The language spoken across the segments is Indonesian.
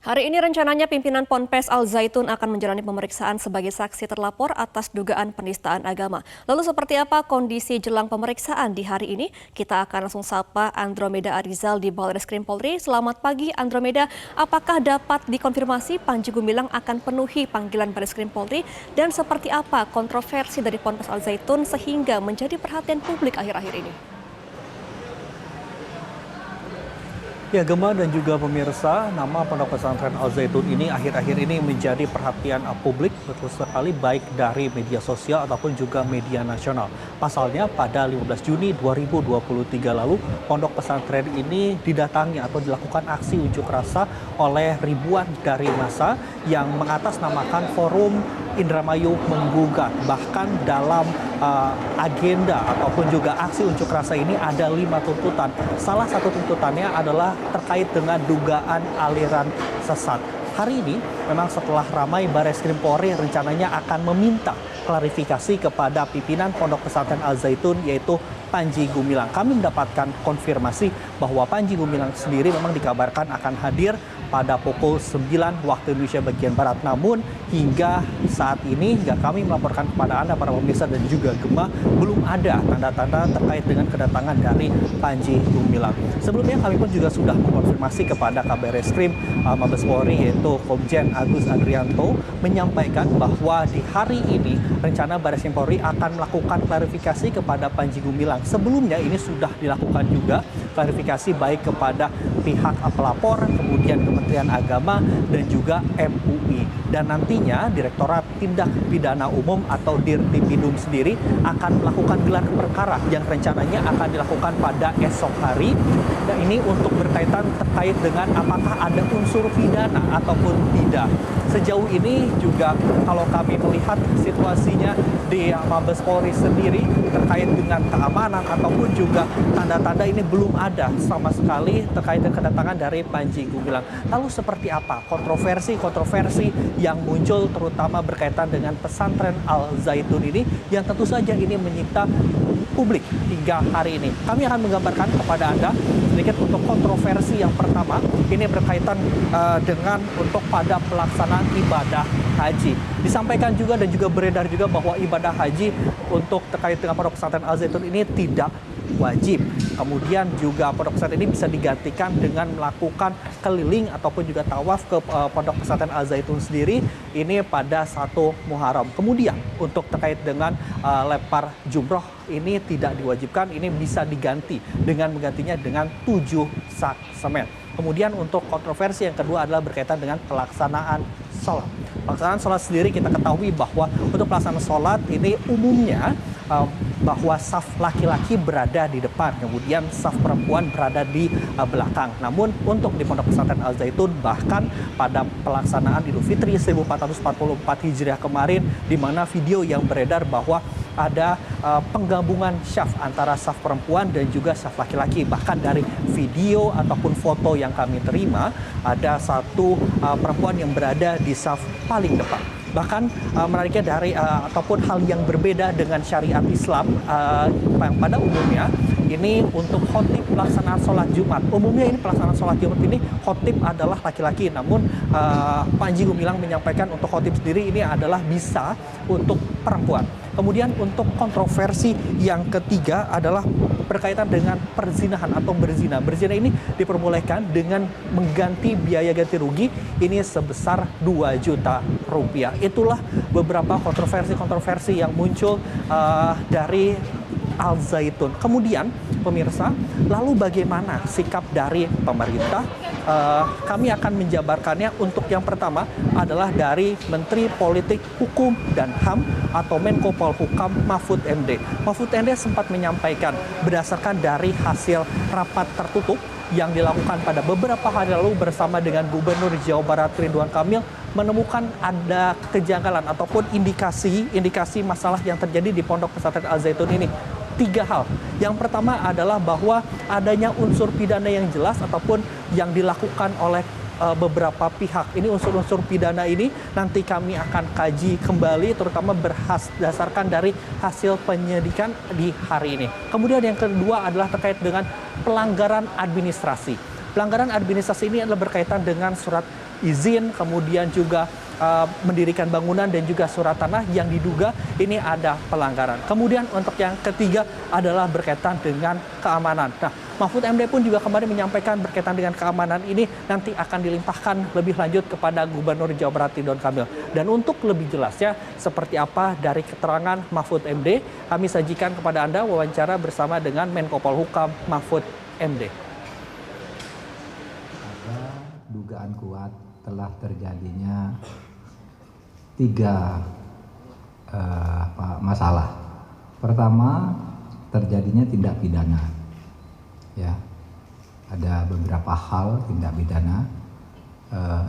Hari ini rencananya pimpinan Ponpes Al Zaitun akan menjalani pemeriksaan sebagai saksi terlapor atas dugaan penistaan agama. Lalu seperti apa kondisi jelang pemeriksaan di hari ini? Kita akan langsung sapa Andromeda Arizal di Barreskrim Polri. Selamat pagi Andromeda, apakah dapat dikonfirmasi Panji Gumilang akan penuhi panggilan Barreskrim Polri? Dan seperti apa kontroversi dari Ponpes Al Zaitun sehingga menjadi perhatian publik akhir-akhir ini? Ya, Gemma dan juga pemirsa, nama Pondok Pesantren Al Zaitun ini akhir-akhir ini menjadi perhatian publik betul sekali, baik dari media sosial ataupun juga media nasional. Pasalnya pada 15 Juni 2023 lalu, Pondok Pesantren ini didatangi atau dilakukan aksi unjuk rasa oleh ribuan dari massa yang mengatasnamakan Forum Indramayu Menggugat. Bahkan dalam agenda ataupun juga aksi unjuk rasa ini ada 5 tuntutan. Salah satu tuntutannya adalah terkait dengan dugaan aliran sesat. Hari ini memang setelah ramai Barreskrim Polri rencananya akan meminta klarifikasi kepada pimpinan Pondok Pesantren Al Zaitun yaitu Panji Gumilang. Kami mendapatkan konfirmasi bahwa Panji Gumilang sendiri memang dikabarkan akan hadir pada pukul 9 waktu Indonesia bagian Barat. Namun hingga saat ini, hingga kami melaporkan kepada Anda para pemirsa dan juga Gemma, belum ada tanda-tanda terkait dengan kedatangan dari Panji Gumilang. Sebelumnya kami pun juga sudah mengkonfirmasi kepada Kabar Reskrim Mabes Polri yaitu Komjen Agus Adrianto menyampaikan bahwa di hari ini rencana Barreskrim Polri akan melakukan klarifikasi kepada Panji Gumilang. Sebelumnya ini sudah dilakukan juga klarifikasi baik kepada pihak pelapor, kemudian Kementerian Agama dan juga MUI. Dan nantinya Direktorat Tindak Pidana Umum atau Dirtipidum sendiri akan melakukan gelar perkara yang rencananya akan dilakukan pada esok hari. Dan ini untuk berkaitan terkait dengan apakah ada unsur pidana ataupun tidak. Sejauh ini juga kalau kami melihat situasinya di Mabes Polri sendiri terkait dengan keamanan ataupun juga tanda-tanda ini belum ada sama sekali terkait dengan kedatangan dari Panji Gumilang. Lalu seperti apa kontroversi yang muncul terutama berkaitan dengan pesantren Al Zaitun ini yang tentu saja ini menyita publik hingga hari ini. Kami akan menggambarkan kepada Anda sedikit untuk kontroversi yang pertama. Ini berkaitan dengan untuk pada pelaksanaan ibadah haji. Disampaikan juga dan juga beredar juga bahwa ibadah haji untuk terkait dengan Pondok Pesantren Al Zaitun ini tidak wajib. Kemudian juga Pondok Pesantren ini bisa digantikan dengan melakukan keliling ataupun juga tawaf ke Pondok Pesantren Al Zaitun sendiri ini pada 1 Muharram. Kemudian untuk terkait dengan lempar jumroh ini tidak diwajibkan, ini bisa diganti dengan menggantinya dengan 7 sak semen. Kemudian untuk kontroversi yang kedua adalah berkaitan dengan pelaksanaan sholat. Pelaksanaan sholat sendiri kita ketahui bahwa untuk pelaksanaan sholat ini umumnya bahwa saf laki-laki berada di depan, kemudian saf perempuan berada di belakang. Namun untuk di Pondok Pesantren Al Zaitun bahkan pada pelaksanaan Idul Fitri 1444 Hijriah kemarin di mana video yang beredar bahwa ada penggabungan syaf antara saf perempuan dan juga saf laki-laki. Bahkan dari video ataupun foto yang kami terima ada satu perempuan yang berada di saf paling depan. Bahkan menariknya dari ataupun hal yang berbeda dengan syariat Islam yang pada umumnya ini untuk khotib pelaksanaan sholat Jumat. Umumnya ini pelaksanaan sholat Jumat ini khotib adalah laki-laki. Namun Panji Gumilang menyampaikan untuk khotib sendiri ini adalah bisa untuk perempuan. Kemudian untuk kontroversi yang ketiga adalah berkaitan dengan perzinahan atau berzina. Berzina ini diperbolehkan dengan mengganti biaya ganti rugi ini sebesar 2 juta rupiah. Itulah beberapa kontroversi yang muncul dari Al Zaitun. Kemudian pemirsa, lalu bagaimana sikap dari pemerintah? Kami akan menjabarkannya. Untuk yang pertama adalah dari Menteri Politik Hukum dan HAM atau Menko Polhukam Mahfud MD. Mahfud MD sempat menyampaikan berdasarkan dari hasil rapat tertutup yang dilakukan pada beberapa hari lalu bersama dengan Gubernur Jawa Barat Ridwan Kamil menemukan ada kejanggalan ataupun indikasi masalah yang terjadi di Pondok Pesantren Al Zaitun ini. 3 hal. Yang pertama adalah bahwa adanya unsur pidana yang jelas ataupun yang dilakukan oleh beberapa pihak. Ini unsur-unsur pidana ini nanti kami akan kaji kembali terutama berdasarkan dari hasil penyidikan di hari ini. Kemudian yang kedua adalah terkait dengan pelanggaran administrasi. Pelanggaran administrasi ini adalah berkaitan dengan surat izin, kemudian juga mendirikan bangunan dan juga surat tanah yang diduga ini ada pelanggaran. Kemudian untuk yang ketiga adalah berkaitan dengan keamanan. Nah, Mahfud MD pun juga kemarin menyampaikan berkaitan dengan keamanan ini nanti akan dilimpahkan lebih lanjut kepada Gubernur Jawa Barat Ridwan Kamil. Dan untuk lebih jelasnya seperti apa dari keterangan Mahfud MD, kami sajikan kepada Anda wawancara bersama dengan Menko Polhukam Mahfud MD. Ada dugaan kuat telah terjadinya 3 masalah. Pertama, terjadinya tindak pidana. Ya, ada beberapa hal tindak pidana.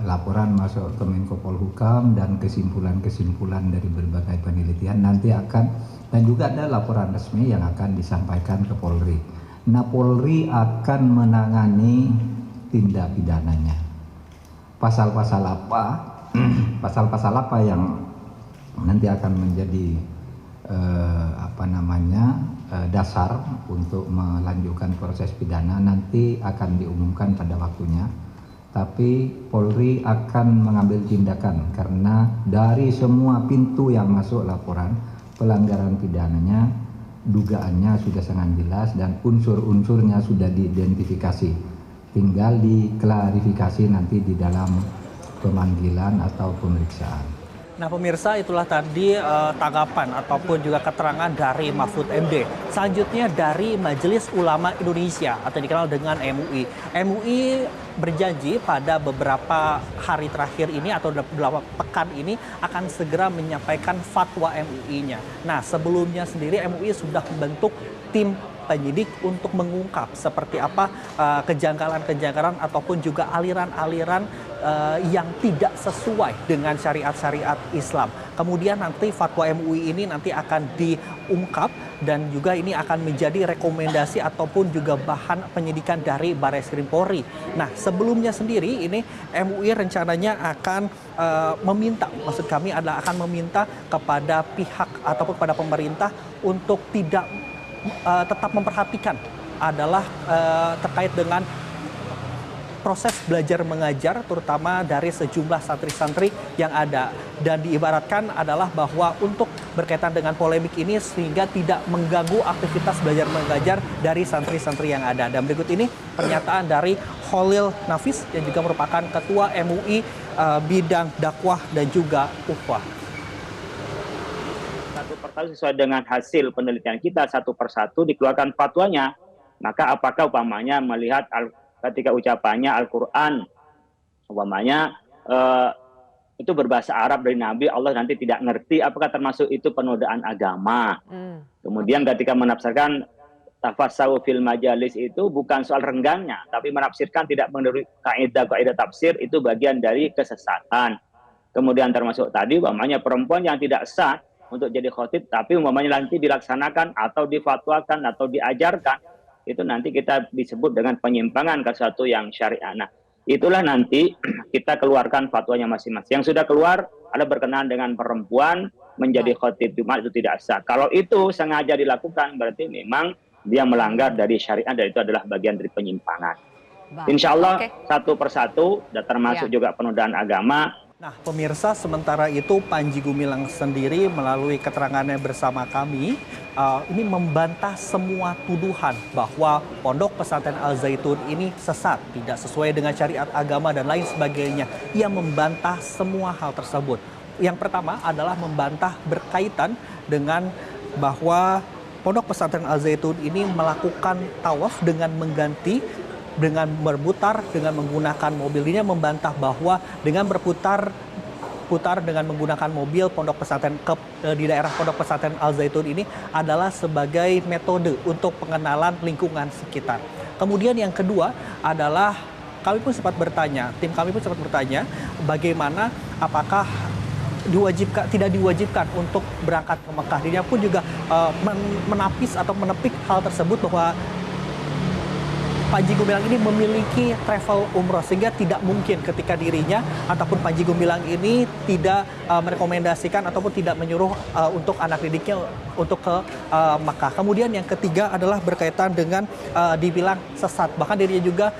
Laporan masuk ke Menko Polhukam dan kesimpulan-kesimpulan dari berbagai penelitian nanti akan, dan juga ada laporan resmi yang akan disampaikan ke Polri. Nah, Polri akan menangani tindak pidananya. Pasal-pasal apa? Pasal-pasal apa yang nanti akan menjadi dasar untuk melanjutkan proses pidana nanti akan diumumkan pada waktunya. Tapi Polri akan mengambil tindakan karena dari semua pintu yang masuk laporan pelanggaran pidananya, dugaannya sudah sangat jelas dan unsur-unsurnya sudah diidentifikasi. Tinggal diklarifikasi nanti di dalam pemanggilan atau pemeriksaan. Nah pemirsa, itulah tadi tanggapan ataupun juga keterangan dari Mahfud MD. Selanjutnya dari Majelis Ulama Indonesia atau dikenal dengan MUI. MUI berjanji pada beberapa hari terakhir ini atau beberapa pekan ini akan segera menyampaikan fatwa MUI-nya. Nah sebelumnya sendiri MUI sudah membentuk tim penyidik untuk mengungkap seperti apa kejanggalan-kejanggalan ataupun juga aliran-aliran yang tidak sesuai dengan syariat-syariat Islam. Kemudian nanti fatwa MUI ini nanti akan diungkap dan juga ini akan menjadi rekomendasi ataupun juga bahan penyidikan dari Barreskrim Polri. Nah sebelumnya sendiri ini MUI rencananya akan maksud kami adalah akan meminta kepada pihak ataupun kepada pemerintah untuk tidak tetap memperhatikan adalah terkait dengan proses belajar mengajar terutama dari sejumlah santri-santri yang ada, dan diibaratkan adalah bahwa untuk berkaitan dengan polemik ini sehingga tidak mengganggu aktivitas belajar mengajar dari santri-santri yang ada. Dan berikut ini pernyataan dari Khalil Nafis yang juga merupakan Ketua MUI bidang dakwah dan juga ukhuwah. Satu persatu sesuai dengan hasil penelitian kita, satu persatu dikeluarkan fatwanya. Maka apakah umpamanya melihat ketika ucapannya Al-Quran umpamanya itu berbahasa Arab dari Nabi, Allah nanti tidak ngerti, apakah termasuk itu penodaan agama. Kemudian ketika menafsirkan tafassahu fil majalis itu bukan soal renggangnya, tapi menafsirkan tidak menurut kaidah tafsir, itu bagian dari kesesatan. Kemudian termasuk tadi umpamanya perempuan yang tidak sah untuk jadi khotib, tapi umpamanya nanti dilaksanakan atau difatwakan atau diajarkan, itu nanti kita disebut dengan penyimpangan ke sesuatu yang syariah. Nah, itulah nanti kita keluarkan fatwanya masing-masing. Yang sudah keluar ada berkenaan dengan perempuan menjadi khotib Jumat itu tidak sah. Kalau itu sengaja dilakukan berarti memang dia melanggar dari syariat dan itu adalah bagian dari penyimpangan. Insya Allah satu persatu dan termasuk juga penodaan agama. Nah pemirsa, sementara itu Panji Gumilang sendiri melalui keterangannya bersama kami ini membantah semua tuduhan bahwa Pondok Pesantren Al Zaitun ini sesat, tidak sesuai dengan syariat agama dan lain sebagainya. Ia membantah semua hal tersebut. Yang pertama adalah membantah berkaitan dengan bahwa Pondok Pesantren Al Zaitun ini melakukan tawaf dengan mengganti dengan berputar dengan menggunakan mobil. Ini membantah bahwa dengan berputar dengan menggunakan mobil pondok pesantren di daerah Pondok Pesantren Al Zaitun ini adalah sebagai metode untuk pengenalan lingkungan sekitar. Kemudian yang kedua adalah tim kami pun sempat bertanya bagaimana apakah tidak diwajibkan untuk berangkat ke Mekah. Dirinya pun juga menapis atau menepik hal tersebut bahwa Panji Gumilang ini memiliki travel umroh, sehingga tidak mungkin ketika dirinya ataupun Panji Gumilang ini tidak merekomendasikan ataupun tidak menyuruh untuk anak didiknya untuk ke Makkah. Kemudian yang ketiga adalah berkaitan dengan dibilang sesat. Bahkan dirinya juga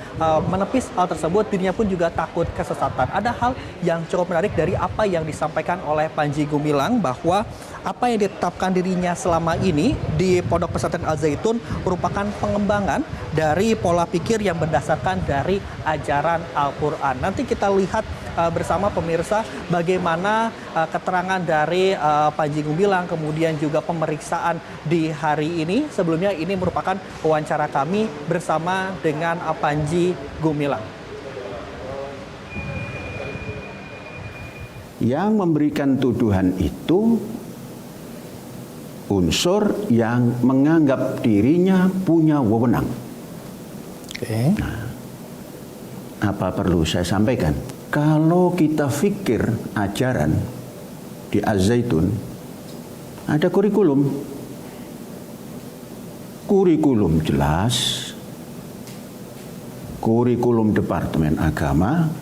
menepis hal tersebut, dirinya pun juga takut kesesatan. Ada hal yang cukup menarik dari apa yang disampaikan oleh Panji Gumilang, bahwa apa yang ditetapkan dirinya selama ini di Pondok Pesantren Al Zaitun merupakan pengembangan dari pola pikir yang berdasarkan dari ajaran Al-Quran. Nanti kita lihat bersama pemirsa bagaimana keterangan dari Panji Gumilang, kemudian juga pemeriksaan di hari ini. Sebelumnya ini merupakan wawancara kami bersama dengan Panji Gumilang. Yang memberikan tuduhan itu unsur yang menganggap dirinya punya wewenang. Nah, apa perlu saya sampaikan? Kalau kita fikir ajaran di Al-Zaitun, ada kurikulum. Kurikulum jelas, kurikulum Departemen Agama,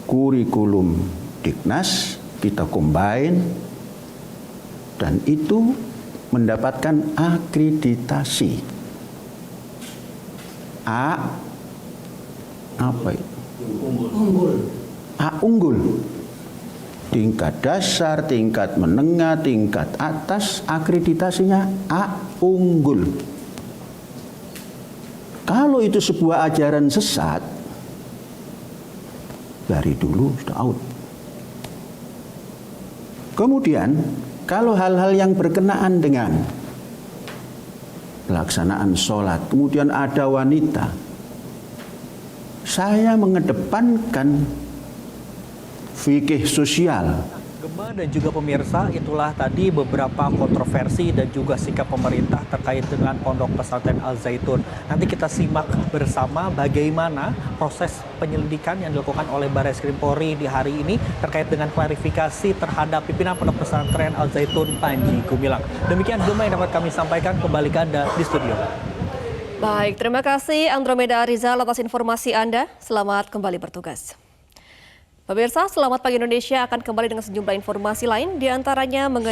kurikulum Diknas, kita combine, dan itu mendapatkan akreditasi. Apa itu? Unggul. Tingkat dasar, tingkat menengah, tingkat atas, akreditasinya unggul. Kalau itu sebuah ajaran sesat, dari dulu sudah out. Kemudian, kalau hal-hal yang berkenaan dengan pelaksanaan sholat, kemudian ada wanita, saya mengedepankan fikih sosial. Gemma dan juga pemirsa, itulah tadi beberapa kontroversi dan juga sikap pemerintah terkait dengan Pondok Pesantren Al Zaitun. Nanti kita simak bersama bagaimana proses penyelidikan yang dilakukan oleh Barreskrim Polri di hari ini terkait dengan klarifikasi terhadap pimpinan Pondok Pesantren Al Zaitun Panji Gumilang. Demikian Gemma yang dapat kami sampaikan, kembali ke Anda di studio. Baik, terima kasih Andromeda Rizal atas informasi Anda. Selamat kembali bertugas. Pemirsa, Selamat Pagi Indonesia akan kembali dengan sejumlah informasi lain, diantaranya mengenai